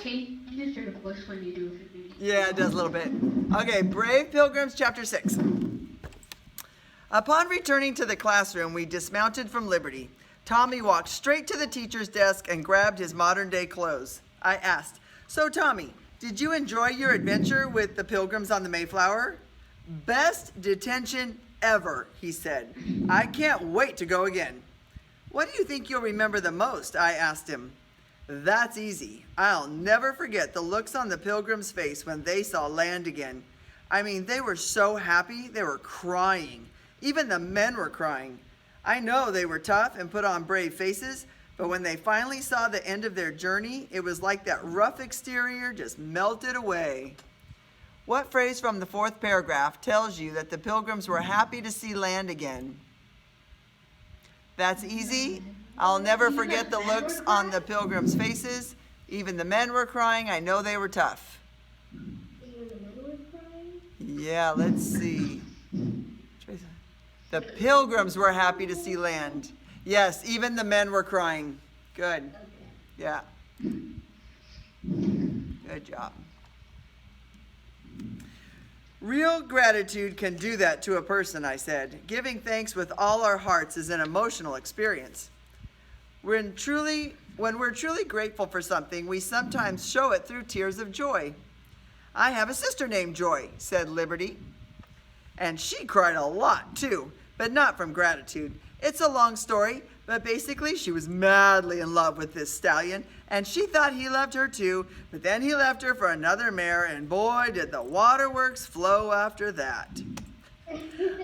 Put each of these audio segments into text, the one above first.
changes your voice when you do it. Yeah, it does a little bit. Okay, Brave Pilgrims, chapter 6. Upon returning to the classroom, we dismounted from Liberty. Tommy walked straight to the teacher's desk and grabbed his modern-day clothes. I asked, "So, Tommy, did you enjoy your adventure with the Pilgrims on the Mayflower?" "Best detention ever," he said. "I can't wait to go again." "What do you think you'll remember the most?" I asked him. "That's easy. I'll never forget the looks on the Pilgrims' face when they saw land again. I mean, they were so happy, they were crying. Even the men were crying. I know they were tough and put on brave faces, but when they finally saw the end of their journey, it was like that rough exterior just melted away." What phrase from the 4th paragraph tells you that the Pilgrims were happy to see land again? That's easy. I'll never forget the looks on the Pilgrims' faces. Even the men were crying. I know they were tough. Even the men were crying? Yeah, let's see. The Pilgrims were happy to see land. Yes, even the men were crying. Good. Okay. Yeah. Good job. Real gratitude can do that to a person, I said. Giving thanks with all our hearts is an emotional experience. When we're truly grateful for something, we sometimes show it through tears of joy. "I have a sister named Joy," said Liberty. "And she cried a lot too, but not from gratitude. It's a long story, but basically she was madly in love with this stallion, and she thought he loved her too, but then he left her for another mare, and boy, did the waterworks flow after that."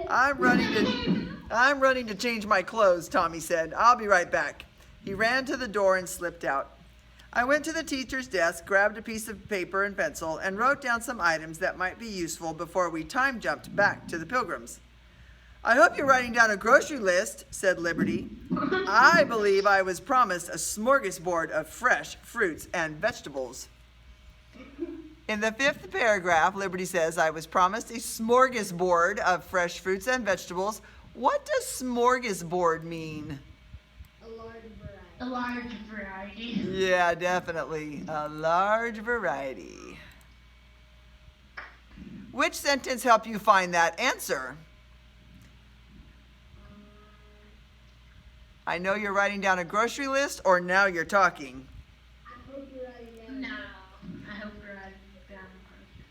I'm running to change my clothes," Tommy said. "I'll be right back." He ran to the door and slipped out. I went to the teacher's desk, grabbed a piece of paper and pencil, and wrote down some items that might be useful before we time jumped back to the Pilgrims. "I hope you're writing down a grocery list," said Liberty. "I believe I was promised a smorgasbord of fresh fruits and vegetables." In the 5th paragraph, Liberty says, "I was promised a smorgasbord of fresh fruits and vegetables." What does smorgasbord mean? A large variety. A large variety. Yeah, definitely. A large variety. Which sentence helped you find that answer? I know you're writing down a grocery list, or now you're talking. I hope you're writing down. No. I hope you're writing down.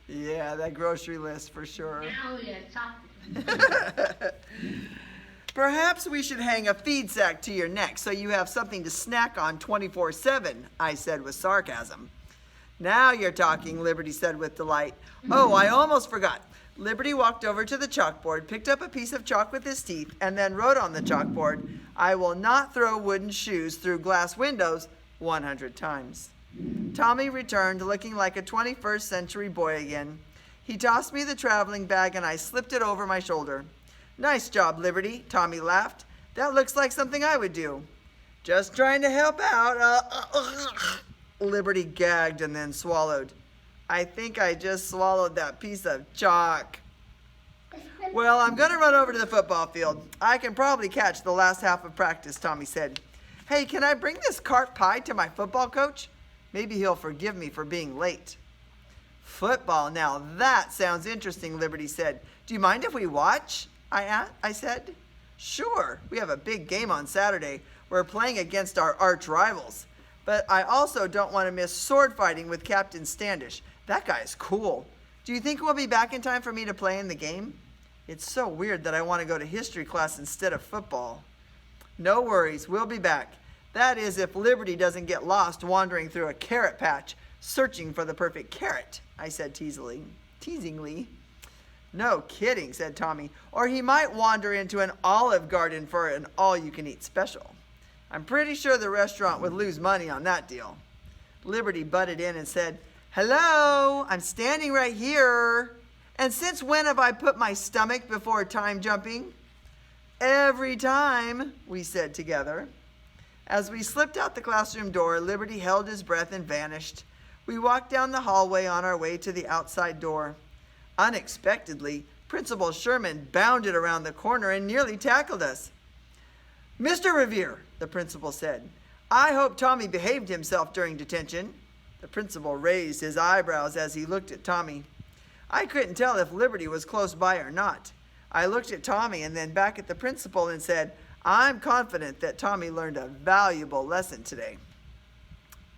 Yeah, that grocery list for sure. Now you're talking. Perhaps we should hang a feed sack to your neck so you have something to snack on 24/7, I said with sarcasm. Now you're talking, Liberty said with delight. Oh, I almost forgot. Liberty walked over to the chalkboard, picked up a piece of chalk with his teeth, and then wrote on the chalkboard, "I will not throw wooden shoes through glass windows," 100 times. Tommy returned looking like a 21st century boy again. He tossed me the traveling bag and I slipped it over my shoulder. "Nice job, Liberty," Tommy laughed. "That looks like something I would do." "Just trying to help out." Liberty gagged and then swallowed. "I think I just swallowed that piece of chalk." "Well, I'm going to run over to the football field. I can probably catch the last half of practice," Tommy said. "Hey, can I bring this carp pie to my football coach? Maybe he'll forgive me for being late." "Football, now that sounds interesting," Liberty said. "Do you mind if we watch?" I said. "Sure, we have a big game on Saturday. We're playing against our arch rivals. But I also don't want to miss sword fighting with Captain Standish. That guy's cool. Do you think we'll be back in time for me to play in the game? It's so weird that I want to go to history class instead of football." "No worries, we'll be back. That is, if Liberty doesn't get lost wandering through a carrot patch, searching for the perfect carrot," I said teasingly. "No kidding," said Tommy. "Or he might wander into an olive garden for an all-you-can-eat special. I'm pretty sure the restaurant would lose money on that deal." Liberty butted in and said, "Hello, I'm standing right here. And since when have I put my stomach before time jumping?" "Every time," we said together. As we slipped out the classroom door, Liberty held his breath and vanished. We walked down the hallway on our way to the outside door. Unexpectedly, Principal Sherman bounded around the corner and nearly tackled us. "Mr. Revere," the principal said, "I hope Tommy behaved himself during detention." The principal raised his eyebrows as he looked at Tommy. I couldn't tell if Liberty was close by or not. I looked at Tommy and then back at the principal and said, I'm confident that Tommy learned a valuable lesson today.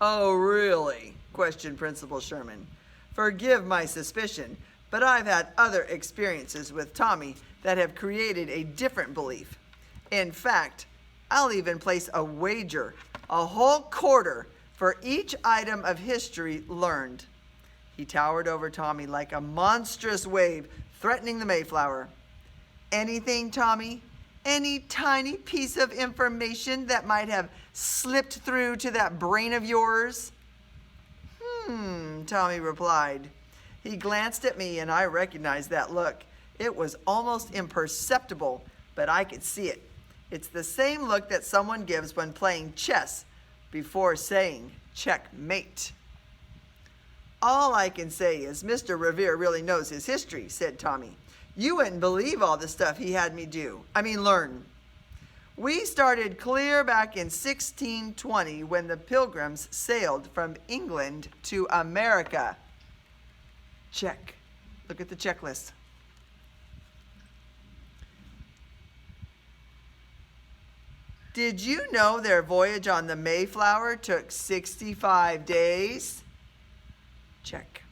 Oh, really? Questioned Principal Sherman. Forgive my suspicion, but I've had other experiences with Tommy that have created a different belief. In fact, I'll even place a wager, a whole quarter, for each item of history learned. He towered over Tommy like a monstrous wave threatening the Mayflower. Anything, Tommy? Any tiny piece of information that might have slipped through to that brain of yours? Tommy replied. He glanced at me and I recognized that look. It was almost imperceptible, but I could see it. It's the same look that someone gives when playing chess before saying checkmate. All I can say is Mr. Revere really knows his history, said Tommy. You wouldn't believe all the stuff he had me learn. We started clear back in 1620 when the Pilgrims sailed from England to America. Check. Look at the checklist. Did you know their voyage on the Mayflower took 65 days? Check.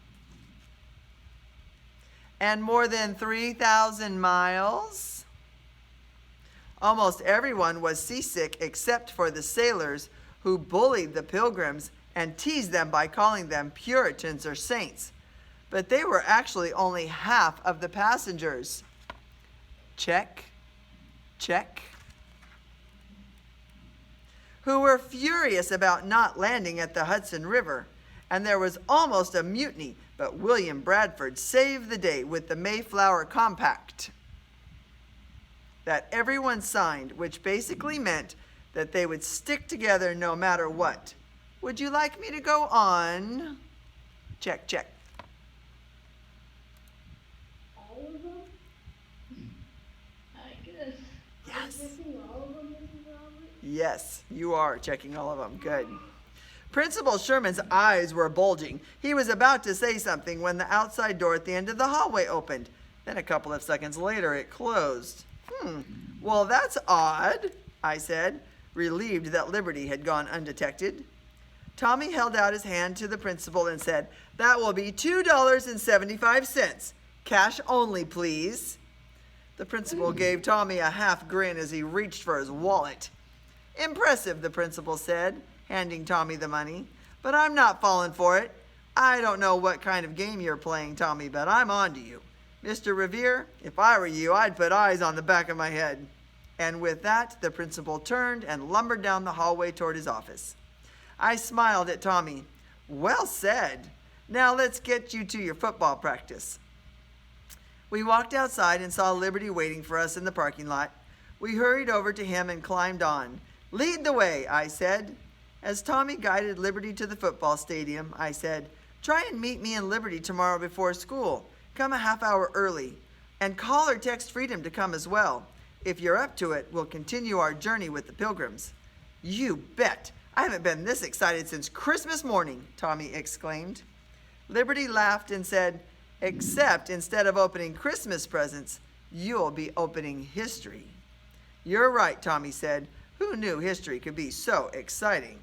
And more than 3,000 miles? Almost everyone was seasick except for the sailors who bullied the Pilgrims and teased them by calling them Puritans or saints. But they were actually only half of the passengers. Check. Check. Who were furious about not landing at the Hudson River. And there was almost a mutiny, but William Bradford saved the day with the Mayflower Compact that everyone signed, which basically meant that they would stick together no matter what. Would you like me to go on? Check, check. All of them? I guess. Yes. Checking all of them, Mrs. Roberts? Yes, you are checking all of them. Good. Principal Sherman's eyes were bulging. He was about to say something when the outside door at the end of the hallway opened. Then a couple of seconds later, it closed. Well, that's odd, I said, relieved that Liberty had gone undetected. Tommy held out his hand to the principal and said, that will be $2.75. Cash only, please. The principal gave Tommy a half grin as he reached for his wallet. Impressive, the principal said, handing Tommy the money. But I'm not falling for it. I don't know what kind of game you're playing, Tommy, but I'm on to you. Mr. Revere, if I were you, I'd put eyes on the back of my head. And with that, the principal turned and lumbered down the hallway toward his office. I smiled at Tommy. Well said. Now let's get you to your football practice. We walked outside and saw Liberty waiting for us in the parking lot. We hurried over to him and climbed on. Lead the way, I said. As Tommy guided Liberty to the football stadium, I said, try and meet me in Liberty tomorrow before school. Come a half hour early. And call or text Freedom to come as well. If you're up to it, we'll continue our journey with the Pilgrims. You bet. I haven't been this excited since Christmas morning, Tommy exclaimed. Liberty laughed and said, except instead of opening Christmas presents, you'll be opening history. You're right, Tommy said. Who knew history could be so exciting?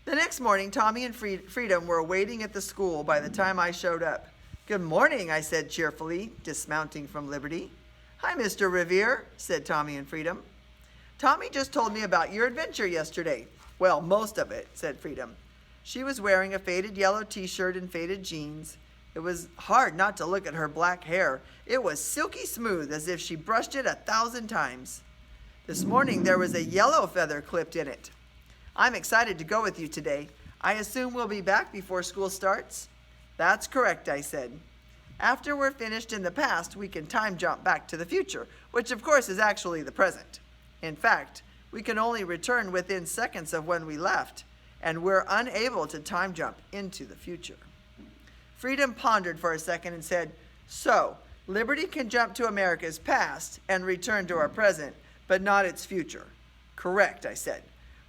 The next morning, Tommy and Freedom were waiting at the school by the time I showed up. Good morning, I said cheerfully, dismounting from Liberty. Hi, Mr. Revere, said Tommy and Freedom. Tommy just told me about your adventure yesterday. Well, most of it, said Freedom. She was wearing a faded yellow t-shirt and faded jeans. It was hard not to look at her black hair. It was silky smooth, as if she brushed it 1,000 times. This morning, there was a yellow feather clipped in it. I'm excited to go with you today. I assume we'll be back before school starts? That's correct, I said. After we're finished in the past, we can time jump back to the future, which of course is actually the present. In fact, we can only return within seconds of when we left, and we're unable to time jump into the future. Freedom pondered for a second and said, so, Liberty can jump to America's past and return to our present, but not its future. Correct, I said.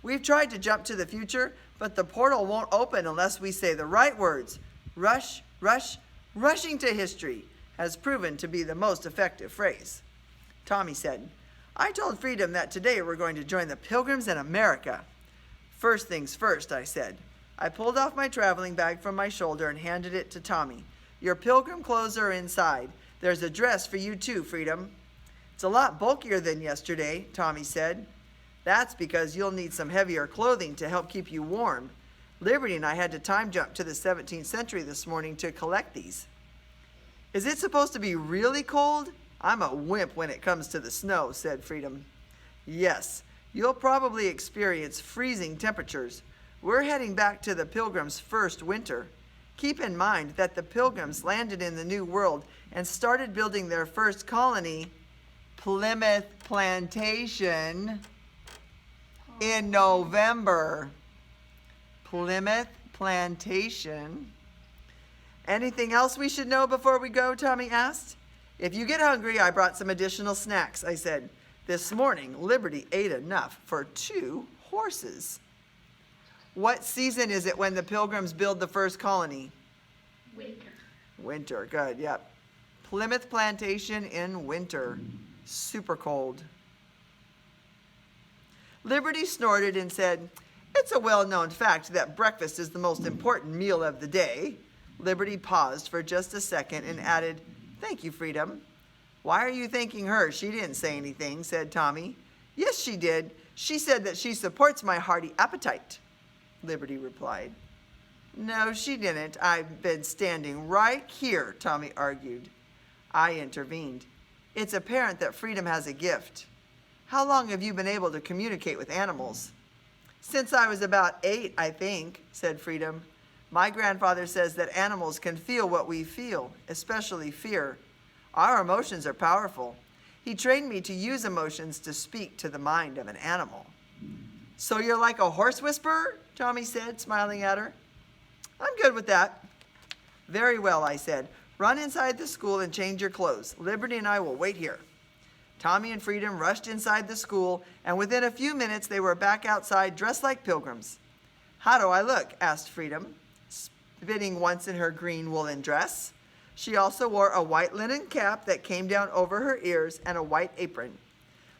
We've tried to jump to the future, but the portal won't open unless we say the right words. Rush, rush, rushing to history has proven to be the most effective phrase. Tommy said, I told Freedom that today we're going to join the Pilgrims in America. First things first, I said. I pulled off my traveling bag from my shoulder and handed it to Tommy. Your pilgrim clothes are inside. There's a dress for you too, Freedom. It's a lot bulkier than yesterday, Tommy said. That's because you'll need some heavier clothing to help keep you warm. Liberty and I had to time jump to the 17th century this morning to collect these. Is it supposed to be really cold? I'm a wimp when it comes to the snow, said Freedom. Yes, you'll probably experience freezing temperatures. We're heading back to the Pilgrims' first winter. Keep in mind that the Pilgrims landed in the New World and started building their first colony, Plymouth Plantation, in November. Plymouth Plantation. Anything else we should know before we go? Tommy asked. If you get hungry, I brought some additional snacks, I said. This morning, Liberty ate enough for 2 horses. What season is it when the Pilgrims build the first colony? Winter. Winter, good, yep. Plymouth Plantation in winter. Super cold. Liberty snorted and said, It's a well-known fact that breakfast is the most important meal of the day. Liberty paused for just a second and added, Thank you, Freedom. Why are you thanking her? She didn't say anything, said Tommy. Yes, she did. She said that she supports my hearty appetite, Liberty replied. No, she didn't. I've been standing right here, Tommy argued. I intervened. It's apparent that Freedom has a gift. How long have you been able to communicate with animals? Since I was about 8, I think, said Freedom. My grandfather says that animals can feel what we feel, especially fear. Our emotions are powerful. He trained me to use emotions to speak to the mind of an animal. So you're like a horse whisperer? Tommy said, smiling at her. I'm good with that. Very well, I said. Run inside the school and change your clothes. Liberty and I will wait here. Tommy and Freedom rushed inside the school, and within a few minutes they were back outside dressed like pilgrims. How do I look? Asked Freedom, spinning once in her green woolen dress. She also wore a white linen cap that came down over her ears and a white apron.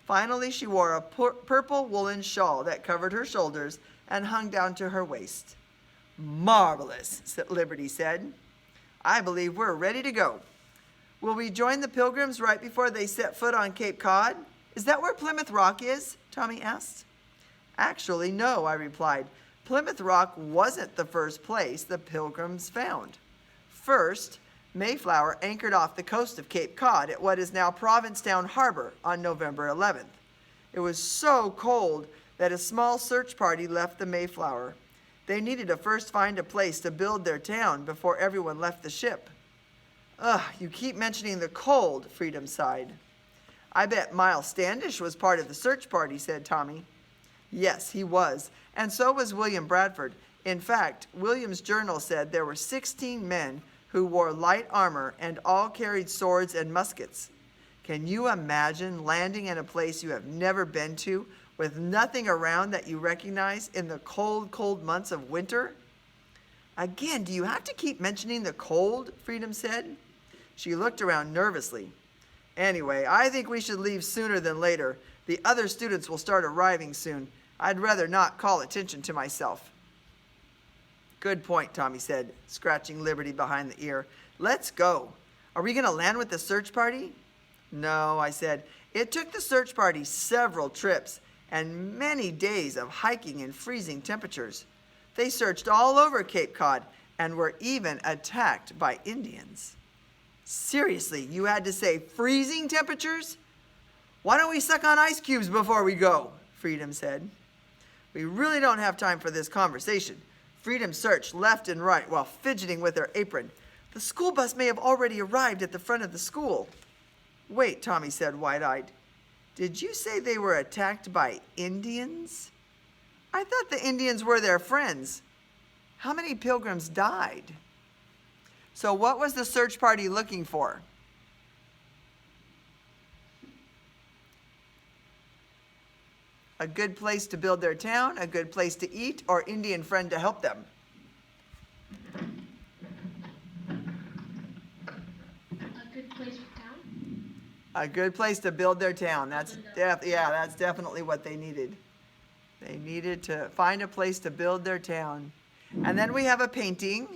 Finally, she wore a purple woolen shawl that covered her shoulders and hung down to her waist. Marvelous, Liberty said. I believe we're ready to go. Will we join the Pilgrims right before they set foot on Cape Cod? Is that where Plymouth Rock is? Tommy asked. Actually, no, I replied. Plymouth Rock wasn't the first place the Pilgrims found. First, Mayflower anchored off the coast of Cape Cod at what is now Provincetown Harbor on November 11th. It was so cold that a small search party left the Mayflower. They needed to first find a place to build their town before everyone left the ship. Ugh, you keep mentioning the cold, Freedom sighed. I bet Miles Standish was part of the search party, said Tommy. Yes, he was, and so was William Bradford. In fact, William's journal said there were 16 men who wore light armor and all carried swords and muskets. Can you imagine landing in a place you have never been to with nothing around that you recognize in the cold, cold months of winter? Again, do you have to keep mentioning the cold? Freedom said. She looked around nervously. Anyway, I think we should leave sooner than later. The other students will start arriving soon. I'd rather not call attention to myself. Good point, Tommy said, scratching Liberty behind the ear. Let's go. Are we going to land with the search party? No, I said. It took the search party several trips and many days of hiking in freezing temperatures. They searched all over Cape Cod and were even attacked by Indians. Seriously, you had to say freezing temperatures? Why don't we suck on ice cubes before we go? Freedom said. We really don't have time for this conversation. Freedom searched left and right while fidgeting with her apron. The school bus may have already arrived at the front of the school. Wait, Tommy said, wide-eyed. Did you say they were attacked by Indians? I thought the Indians were their friends. How many pilgrims died? So what was the search party looking for? A good place to build their town, a good place to eat, or Indian friend to help them? A good place for town? A good place to build their town. That's definitely what they needed. They needed to find a place to build their town. And then we have a painting.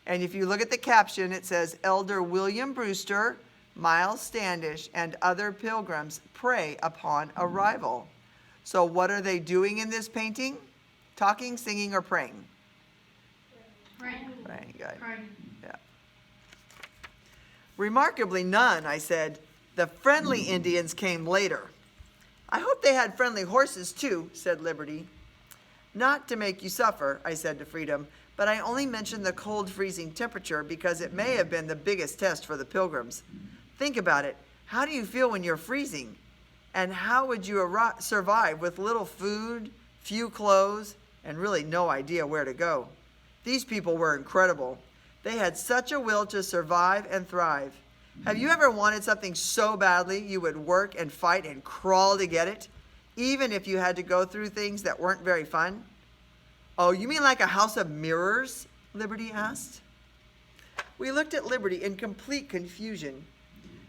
And if you look at the caption, it says, Elder William Brewster, Miles Standish, and other pilgrims pray upon arrival. So what are they doing in this painting? Talking, singing, or praying? Right. Praying, good. Right. Yeah. Remarkably, none, I said. The friendly Indians came later. I hope they had friendly horses too, said Liberty. Not to make you suffer, I said to Freedom, but I only mentioned the cold freezing temperature because it may have been the biggest test for the pilgrims. Think about it. How do you feel when you're freezing? And how would you survive with little food, few clothes, and really no idea where to go? These people were incredible. They had such a will to survive and thrive. Have you ever wanted something so badly you would work and fight and crawl to get it, even if you had to go through things that weren't very fun? Oh, you mean like a house of mirrors? Liberty asked. We looked at Liberty in complete confusion.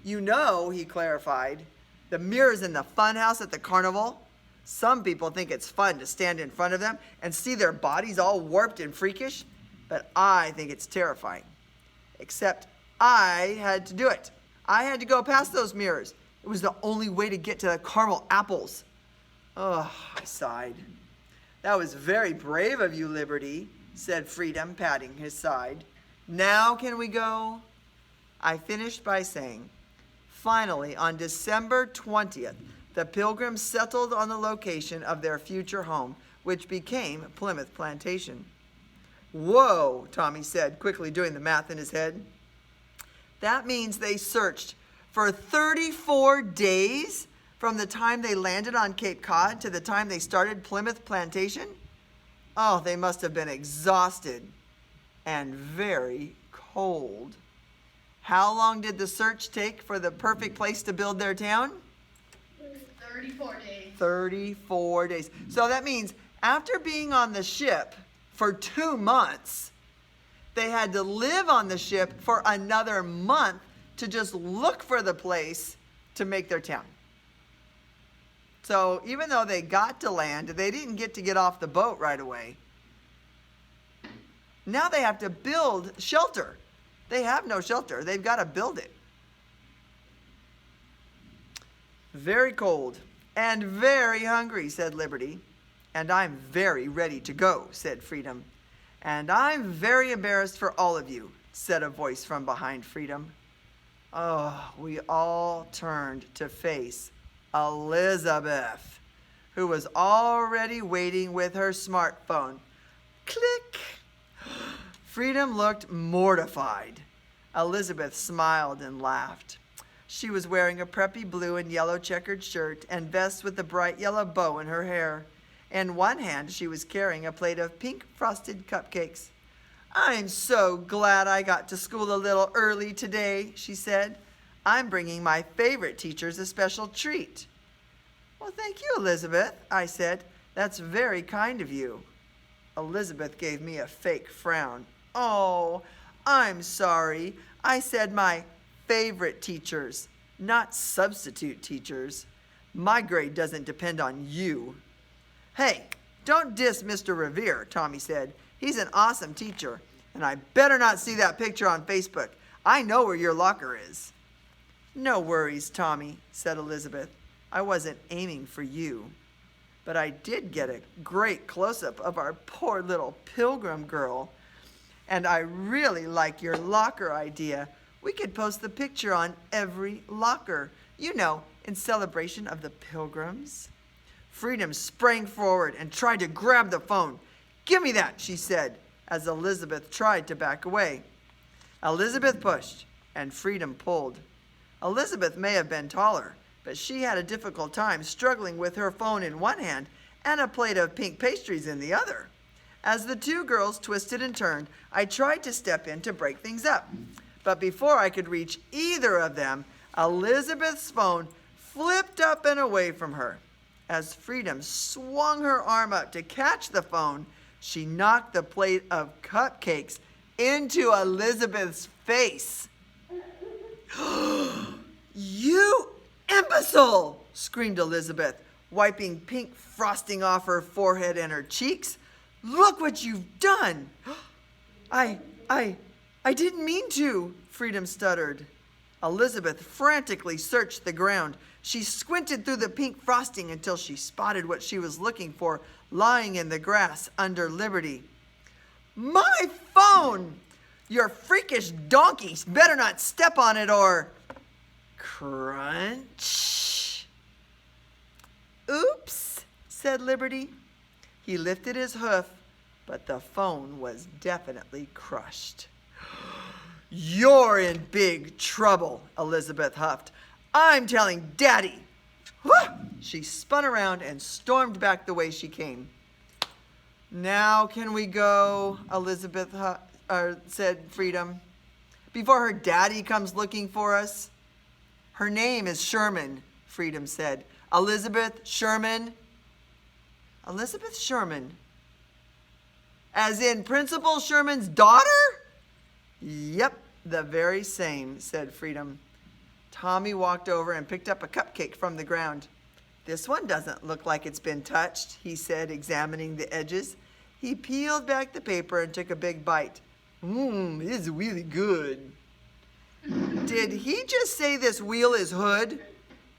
You know, he clarified, the mirrors in the fun house at the carnival. Some people think it's fun to stand in front of them and see their bodies all warped and freakish, but I think it's terrifying. Except I had to do it. I had to go past those mirrors. It was the only way to get to the caramel apples. Oh, I sighed. That was very brave of you, Liberty, said Freedom, patting his side. Now can we go? I finished by saying, finally, on December 20th, the Pilgrims settled on the location of their future home, which became Plymouth Plantation. Whoa, Tommy said, quickly doing the math in his head. That means they searched for 34 days from the time they landed on Cape Cod to the time they started Plymouth Plantation? Oh, they must have been exhausted and very cold. How long did the search take for the perfect place to build their town? 34 days. 34 days. So that means after being on the ship for 2 months, they had to live on the ship for another month to just look for the place to make their town. So even though they got to land, they didn't get off the boat right away. Now they have to build shelter. They have no shelter. They've got to build it. Very cold and very hungry, said Liberty. And I'm very ready to go, said Freedom. And I'm very embarrassed for all of you, said a voice from behind Freedom. Oh, we all turned to face Elizabeth, who was already waiting with her smartphone. Click! Freedom looked mortified. Elizabeth smiled and laughed. She was wearing a preppy blue and yellow checkered shirt and vest with a bright yellow bow in her hair. In one hand, she was carrying a plate of pink frosted cupcakes. I'm so glad I got to school a little early today, she said. I'm bringing my favorite teachers a special treat. Well, thank you, Elizabeth, I said. That's very kind of you. Elizabeth gave me a fake frown. Oh, I'm sorry. I said my favorite teachers, not substitute teachers. My grade doesn't depend on you. Hey, don't diss Mr. Revere, Tommy said. He's an awesome teacher, and I better not see that picture on Facebook. I know where your locker is. No worries, Tommy, said Elizabeth. I wasn't aiming for you. But I did get a great close-up of our poor little pilgrim girl. And I really like your locker idea. We could post the picture on every locker, you know, in celebration of the pilgrims. Freedom sprang forward and tried to grab the phone. Give me that, she said, as Elizabeth tried to back away. Elizabeth pushed, and Freedom pulled. Elizabeth may have been taller, but she had a difficult time struggling with her phone in one hand and a plate of pink pastries in the other. As the two girls twisted and turned, I tried to step in to break things up. But before I could reach either of them, Elizabeth's phone flipped up and away from her. As Freedom swung her arm up to catch the phone, she knocked the plate of cupcakes into Elizabeth's face. "You imbecile!" screamed Elizabeth, wiping pink frosting off her forehead and her cheeks. "Look what you've done!" I didn't mean to," Freedom stuttered. Elizabeth frantically searched the ground. She squinted through the pink frosting until she spotted what she was looking for lying in the grass under Liberty. "My phone! Your freakish donkeys better not step on it or..." Crunch. "Oops," said Liberty. He lifted his hoof, but the phone was definitely crushed. "You're in big trouble," Elizabeth huffed. "I'm telling Daddy." She spun around and stormed back the way she came. "Now can we go?" Elizabeth said Freedom. "Before her daddy comes looking for us." "Her name is Sherman," Freedom said. "Elizabeth Sherman." "Elizabeth Sherman? As in Principal Sherman's daughter?" "Yep, the very same," said Freedom. Tommy walked over and picked up a cupcake from the ground. "This one doesn't look like it's been touched," he said, examining the edges. He peeled back the paper and took a big bite. It's really good." "Did he just say this wheel is hood?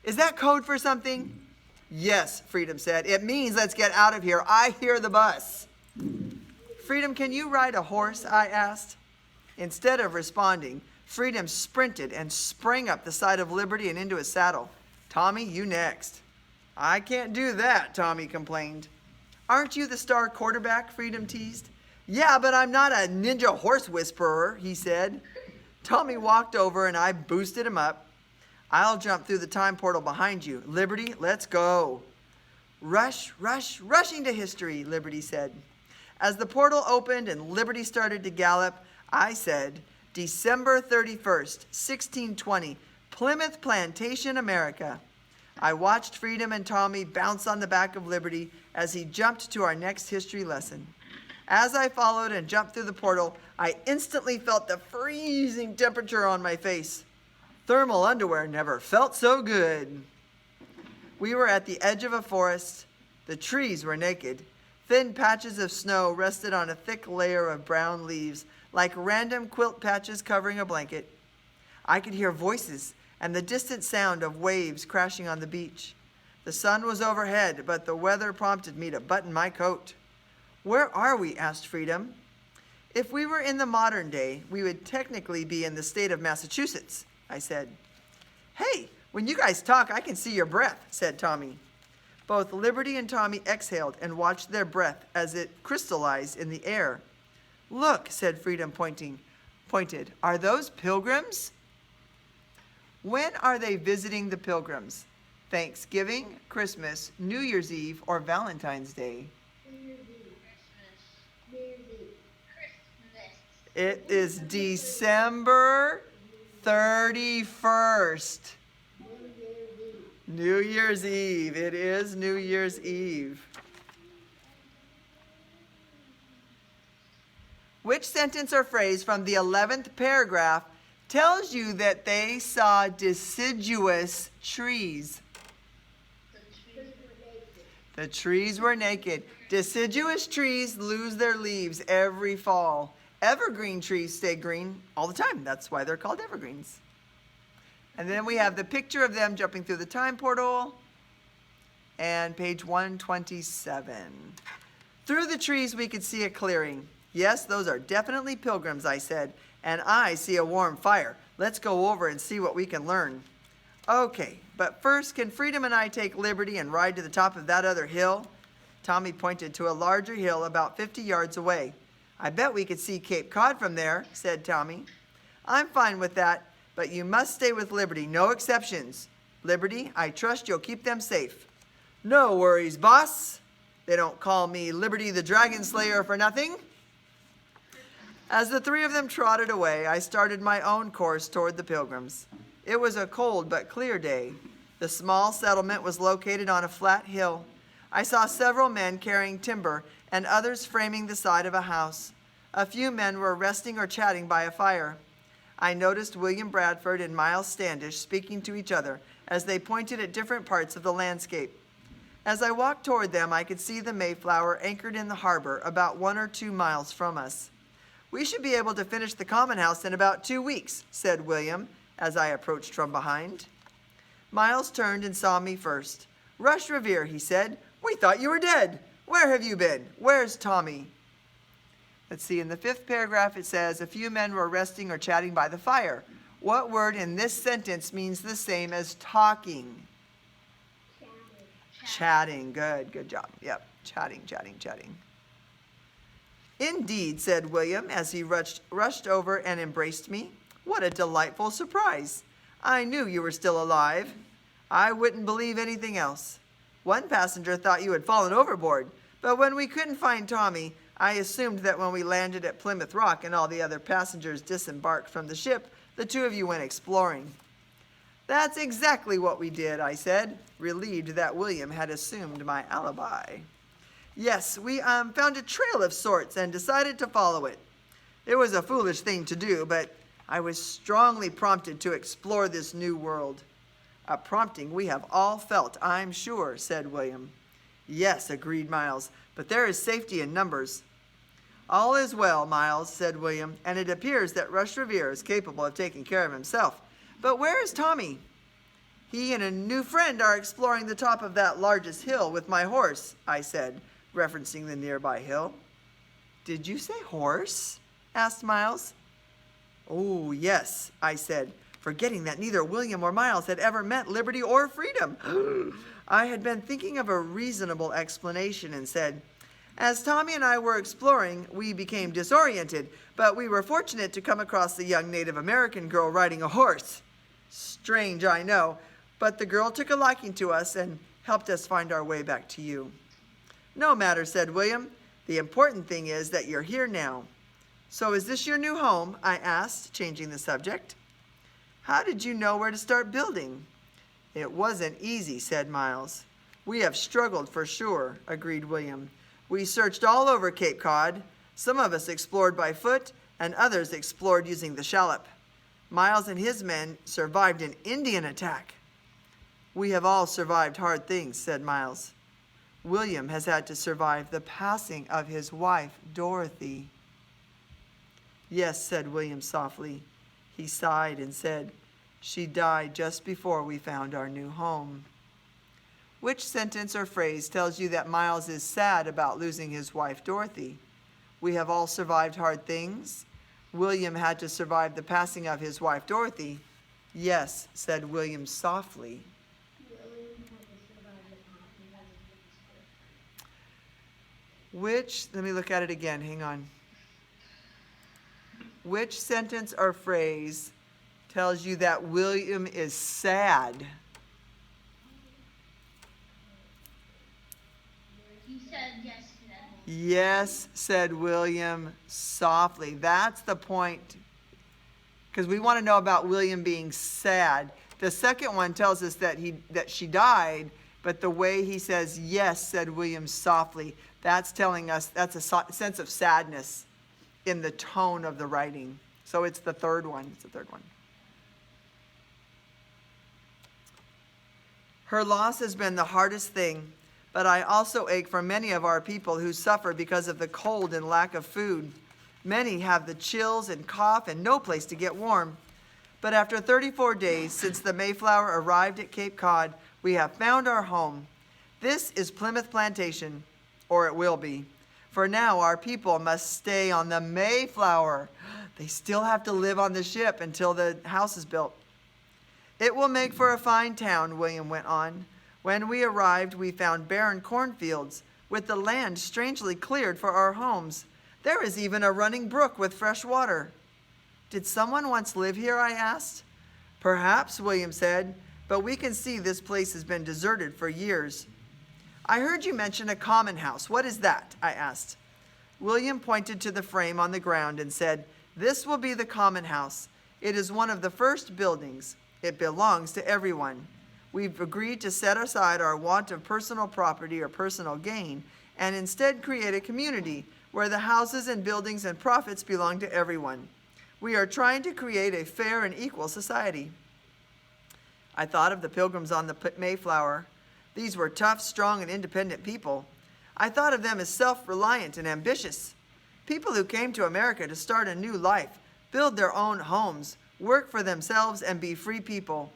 Is that code for something?" "Yes," Freedom said. "It means let's get out of here. I hear the bus." "Freedom, can you ride a horse?" I asked. Instead of responding, Freedom sprinted and sprang up the side of Liberty and into his saddle. "Tommy, you next." "I can't do that," Tommy complained. "Aren't you the star quarterback?" Freedom teased. "Yeah, but I'm not a ninja horse whisperer," he said. Tommy walked over and I boosted him up. "I'll jump through the time portal behind you. Liberty, let's go." "Rush, rush, rushing to history," Liberty said. As the portal opened and Liberty started to gallop, I said, "December 31st, 1620, Plymouth Plantation, America." I watched Freedom and Tommy bounce on the back of Liberty as he jumped to our next history lesson. As I followed and jumped through the portal, I instantly felt the freezing temperature on my face. Thermal underwear never felt so good. We were at the edge of a forest. The trees were naked. Thin patches of snow rested on a thick layer of brown leaves, like random quilt patches covering a blanket. I could hear voices and the distant sound of waves crashing on the beach. The sun was overhead, but the weather prompted me to button my coat. "Where are we?" asked Freedom. "If we were in the modern day, we would technically be in the state of Massachusetts," I said. "Hey, when you guys talk, I can see your breath," said Tommy. Both Liberty and Tommy exhaled and watched their breath as it crystallized in the air. "Look," said Freedom, pointed. "Are those pilgrims?" "When are they visiting the Pilgrims? Thanksgiving, Christmas, New Year's Eve, or Valentine's Day?" "It is December 31st. New Year's Eve. It is New Year's Eve." Which sentence or phrase from the 11th paragraph tells you that they saw deciduous trees? The trees were naked. Deciduous trees lose their leaves every fall. Evergreen trees stay green all the time. That's why they're called evergreens. And then we have the picture of them jumping through the time portal. And page 127. Through the trees we could see a clearing. "Yes, those are definitely pilgrims," I said. "And I see a warm fire. Let's go over and see what we can learn." "Okay, but first, can Freedom and I take Liberty and ride to the top of that other hill?" Tommy pointed to a larger hill about 50 yards away. "I bet we could see Cape Cod from there," said Tommy. "I'm fine with that, but you must stay with Liberty. No exceptions. Liberty, I trust you'll keep them safe." "No worries, boss. They don't call me Liberty the Dragon Slayer for nothing." As the three of them trotted away, I started my own course toward the Pilgrims. It was a cold but clear day. The small settlement was located on a flat hill. I saw several men carrying timber and others framing the side of a house. A few men were resting or chatting by a fire. I noticed William Bradford and Miles Standish speaking to each other as they pointed at different parts of the landscape. As I walked toward them, I could see the Mayflower anchored in the harbor about 1 or 2 miles from us. "We should be able to finish the common house in about 2 weeks," said William as I approached from behind. Miles turned and saw me first. "Rush Revere," he said. "We thought you were dead. Where have you been? Where's Tommy?" Let's see, in the 5th paragraph it says, "A few men were resting or chatting by the fire." What word in this sentence means the same as talking? Chatting. Good job. Yep, chatting. "Indeed," said William as he rushed over and embraced me. "What a delightful surprise. I knew you were still alive. I wouldn't believe anything else. One passenger thought you had fallen overboard, but when we couldn't find Tommy, I assumed that when we landed at Plymouth Rock and all the other passengers disembarked from the ship, the two of you went exploring." "That's exactly what we did," I said, relieved that William had assumed my alibi. "Yes, we found a trail of sorts and decided to follow it. It was a foolish thing to do, but I was strongly prompted to explore this new world." "A prompting we have all felt, I'm sure," said William. "Yes," agreed Miles, "but there is safety in numbers." "All is well, Miles," said William, "and it appears that Rush Revere is capable of taking care of himself. But where is Tommy?" "He and a new friend are exploring the top of that largest hill with my horse," I said, referencing the nearby hill. "Did you say horse?" asked Miles. "Oh, yes," I said, forgetting that neither William or Miles had ever meant liberty or freedom. I had been thinking of a reasonable explanation and said, "As Tommy and I were exploring, we became disoriented, but we were fortunate to come across the young Native American girl riding a horse. Strange, I know, but the girl took a liking to us and helped us find our way back to you." "No matter," said William. "The important thing is that you're here now." "So is this your new home?" I asked, changing the subject. "How did you know where to start building?" "It wasn't easy," said Miles. "We have struggled for sure," agreed William. "We searched all over Cape Cod. Some of us explored by foot, and others explored using the shallop. Miles and his men survived an Indian attack." "We have all survived hard things," said Miles. "William has had to survive the passing of his wife, Dorothy." "Yes," said William softly. He sighed and said, "She died just before we found our new home." Which sentence or phrase tells you that Miles is sad about losing his wife, Dorothy? We have all survived hard things. William had to survive the passing of his wife, Dorothy. "Yes," said William softly. Let me look at it again, hang on. Which sentence or phrase tells you that William is sad? He said yes to that. "Yes," said William softly. That's the point, because we want to know about William being sad. The second one tells us that she died, but the way he says "yes," said William softly, that's telling us that's a sense of sadness in the tone of the writing. So it's the third one. "Her loss has been the hardest thing, but I also ache for many of our people who suffer because of the cold and lack of food. Many have the chills and cough and no place to get warm. But after 34 days since the Mayflower arrived at Cape Cod, we have found our home. This is Plymouth Plantation, or it will be. For now, our people must stay on the Mayflower. They still have to live on the ship until the house is built. It will make for a fine town," William went on. "When we arrived, we found barren cornfields, with the land strangely cleared for our homes. There is even a running brook with fresh water." "Did someone once live here?" I asked. "Perhaps," William said, "but we can see this place has been deserted for years." "I heard you mention a common house. What is that?" I asked. William pointed to the frame on the ground and said, "This will be the common house. It is one of the first buildings. It belongs to everyone. We've agreed to set aside our want of personal property or personal gain and instead create a community where the houses and buildings and profits belong to everyone. We are trying to create a fair and equal society. I thought of the Pilgrims on the Mayflower. These were tough, strong, and independent people. I thought of them as self-reliant and ambitious. People who came to America to start a new life, build their own homes, work for themselves, and be free people.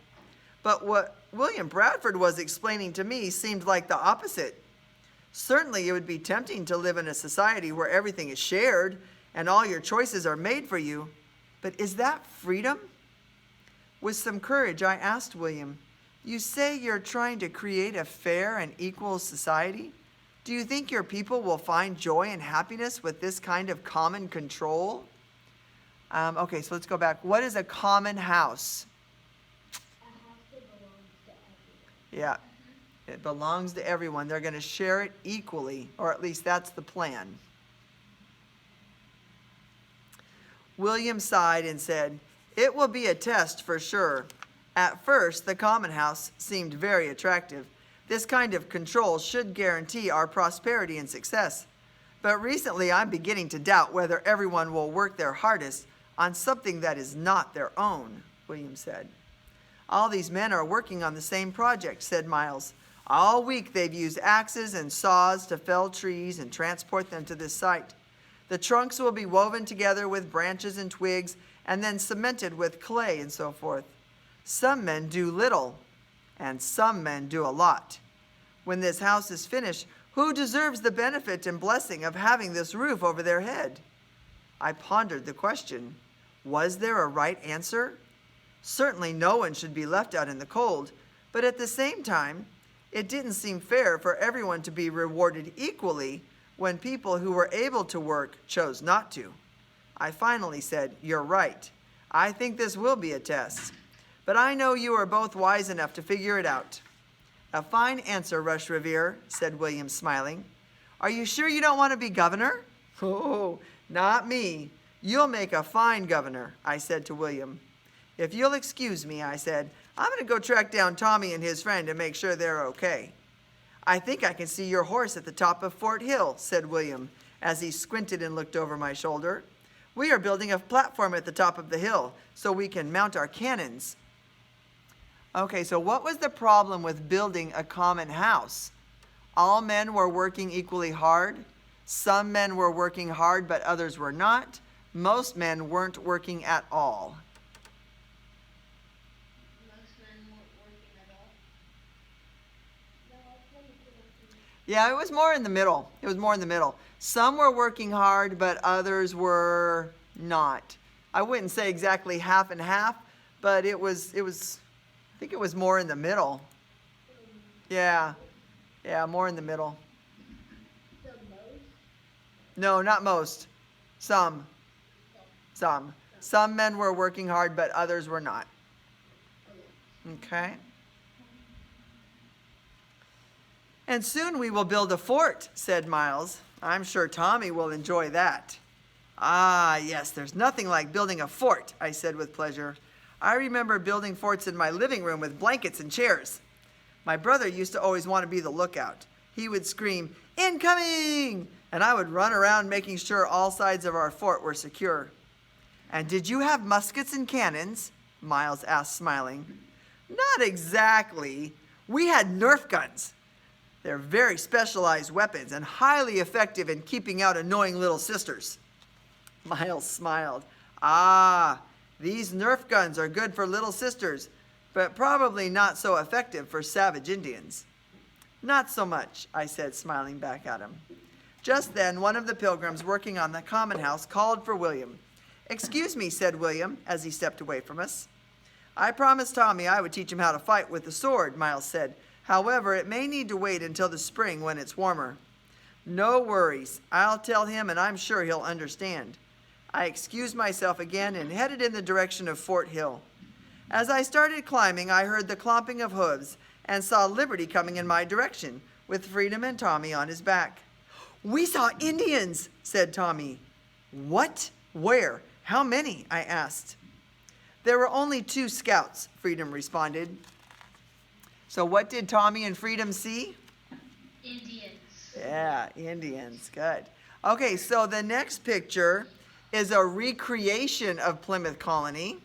But what William Bradford was explaining to me seemed like the opposite. Certainly it would be tempting to live in a society where everything is shared and all your choices are made for you. But is that freedom? With some courage, I asked William, "You say you're trying to create a fair and equal society? Do you think your people will find joy and happiness with this kind of common control?" Okay, so let's go back. What is a common house? A house that belongs to everyone. Yeah, it belongs to everyone. They're going to share it equally, or at least that's the plan. William sighed and said, "It will be a test for sure. At first, the common house seemed very attractive. This kind of control should guarantee our prosperity and success. But recently, I'm beginning to doubt whether everyone will work their hardest on something that is not their own," William said. "All these men are working on the same project," said Miles. "All week they've used axes and saws to fell trees and transport them to this site. The trunks will be woven together with branches and twigs and then cemented with clay and so forth. Some men do little, and some men do a lot. When this house is finished, who deserves the benefit and blessing of having this roof over their head?" I pondered the question. Was there a right answer? Certainly no one should be left out in the cold, but at the same time, it didn't seem fair for everyone to be rewarded equally when people who were able to work chose not to. I finally said, "You're right. I think this will be a test. But I know you are both wise enough to figure it out." "A fine answer, Rush Revere," said William, smiling. "Are you sure you don't want to be governor?" "Oh, not me. You'll make a fine governor," I said to William. "If you'll excuse me," I said, "I'm going to go track down Tommy and his friend and make sure they're okay." "I think I can see your horse at the top of Fort Hill," said William, as he squinted and looked over my shoulder. "We are building a platform at the top of the hill so we can mount our cannons." Okay, so what was the problem with building a common house? All men were working equally hard. Some men were working hard, but others were not. Most men weren't working at all. Most men weren't working at all. No, I kind of feel Yeah, it was more in the middle. It was more in the middle. Some were working hard, but others were not. I wouldn't say exactly half and half, but I think it was more in the middle. Yeah, more in the middle. the most. No, not most. Some. Some men were working hard, but others were not. Okay. "And soon we will build a fort," said Miles. "I'm sure Tommy will enjoy that." "Ah, yes, there's nothing like building a fort," I said with pleasure. "I remember building forts in my living room with blankets and chairs. My brother used to always want to be the lookout. He would scream, 'Incoming!' and I would run around making sure all sides of our fort were secure." "And did you have muskets and cannons?" Miles asked, smiling. "Not exactly. We had Nerf guns. They're very specialized weapons and highly effective in keeping out annoying little sisters." Miles smiled. "Ah, these Nerf guns are good for little sisters, but probably not so effective for savage Indians." "Not so much," I said, smiling back at him. Just then, one of the Pilgrims working on the common house called for William. "Excuse me," said William as he stepped away from us. "I promised Tommy I would teach him how to fight with the sword," Miles said. "However, it may need to wait until the spring when it's warmer." "No worries. I'll tell him and I'm sure he'll understand." I excused myself again and headed in the direction of Fort Hill. As I started climbing, I heard the clomping of hooves and saw Liberty coming in my direction, with Freedom and Tommy on his back. "We saw Indians," said Tommy. "What? Where? How many?" I asked. "There were only 2 scouts," Freedom responded. So what did Tommy and Freedom see? Indians. Yeah, Indians. Good. Okay, so the next picture is a recreation of Plymouth Colony.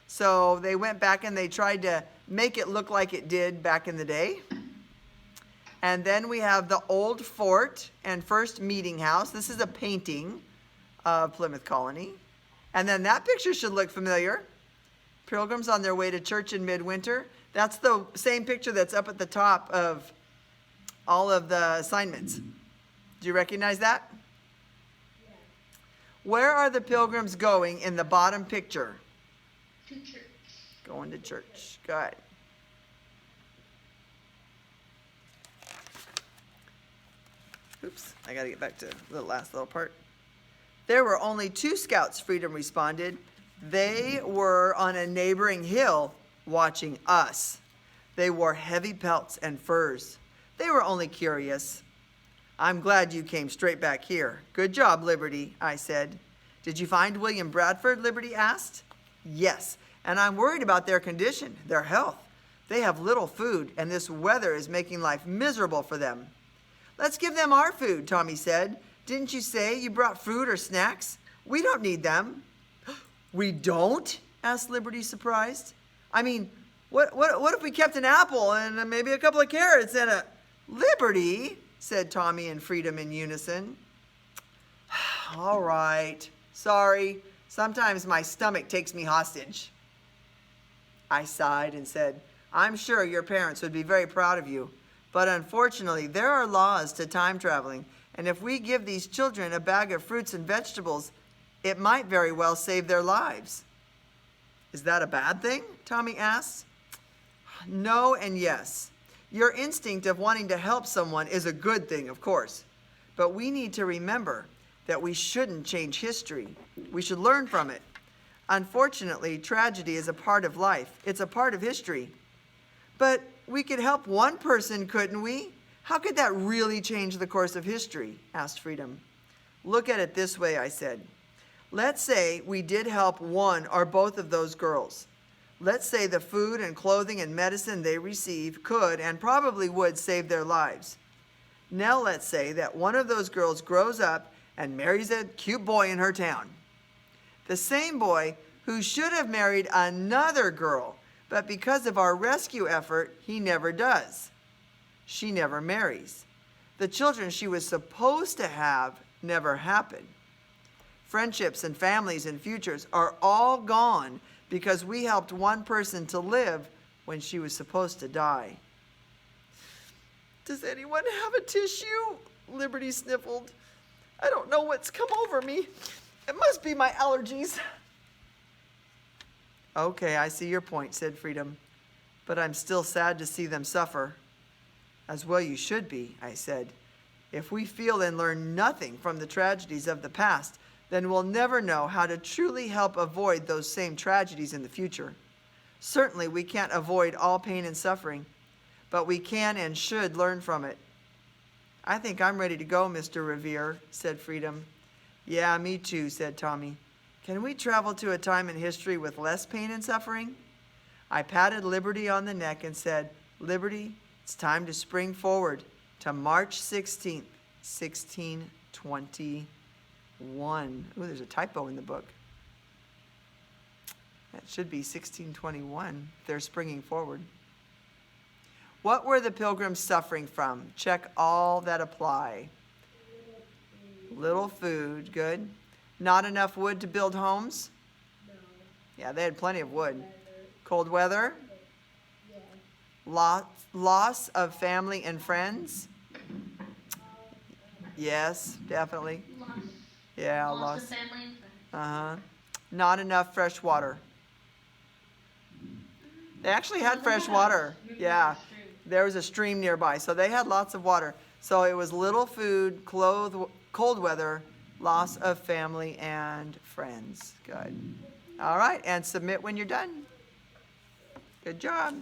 So they went back and they tried to make it look like it did back in the day. And then we have the old fort and first meeting house. This is a painting of Plymouth Colony. And then that picture should look familiar. Pilgrims on their way to church in midwinter. That's the same picture that's up at the top of all of the assignments. Do you recognize that? Yeah. Where are the pilgrims going in the bottom picture? To church. Going to church. Good. Oops, I gotta get back to the last little part. There were only 2 scouts, Freedom responded. They were on a neighboring hill watching us. They wore heavy pelts and furs. They were only curious. I'm glad you came straight back here. Good job, Liberty, I said. Did you find William Bradford? Liberty asked. Yes, and I'm worried about their condition, their health. They have little food, and this weather is making life miserable for them. Let's give them our food, Tommy said. Didn't you say you brought fruit or snacks? We don't need them. We don't? Asked Liberty, surprised. I mean, what if we kept an apple and maybe a couple of carrots and a... Liberty, said Tommy and Freedom in unison. All right. Sorry. Sometimes my stomach takes me hostage. I sighed and said, I'm sure your parents would be very proud of you. But unfortunately, there are laws to time traveling, and if we give these children a bag of fruits and vegetables, it might very well save their lives. Is that a bad thing? Tommy asked. No and yes. Your instinct of wanting to help someone is a good thing, of course. But we need to remember that we shouldn't change history. We should learn from it. Unfortunately, tragedy is a part of life. It's a part of history. But we could help one person, couldn't we? How could that really change the course of history? Asked Freedom. Look at it this way, I said. Let's say we did help one or both of those girls. Let's say the food and clothing and medicine they receive could and probably would save their lives. Now let's say that one of those girls grows up and marries a cute boy in her town. The same boy who should have married another girl, but because of our rescue effort, he never does. She never marries. The children she was supposed to have never happen. Friendships and families and futures are all gone because we helped one person to live when she was supposed to die. Does anyone have a tissue? Liberty sniffled. I don't know what's come over me. It must be my allergies. Okay, I see your point, said Freedom. But I'm still sad to see them suffer. As well you should be, I said. If we feel and learn nothing from the tragedies of the past, then we'll never know how to truly help avoid those same tragedies in the future. Certainly, we can't avoid all pain and suffering, but we can and should learn from it. I think I'm ready to go, Mr. Revere, said Freedom. Yeah, me too, said Tommy. Can we travel to a time in history with less pain and suffering? I patted Liberty on the neck and said, Liberty, it's time to spring forward to March 16th, 1621. Ooh, there's a typo in the book. That should be 1621. They're springing forward. What were the pilgrims suffering from? Check all that apply. Little food, good. Not enough wood to build homes? No. Yeah, they had plenty of wood. Cold weather? Yeah. Loss of family and friends? Yes, definitely. Loss. Yeah, Loss of family and friends. Uh-huh. Not enough fresh water. They actually had fresh water. Yeah. There was a stream nearby, so they had lots of water. So it was little food, cold weather, loss of family and friends. Good. All right, and submit when you're done. Good job.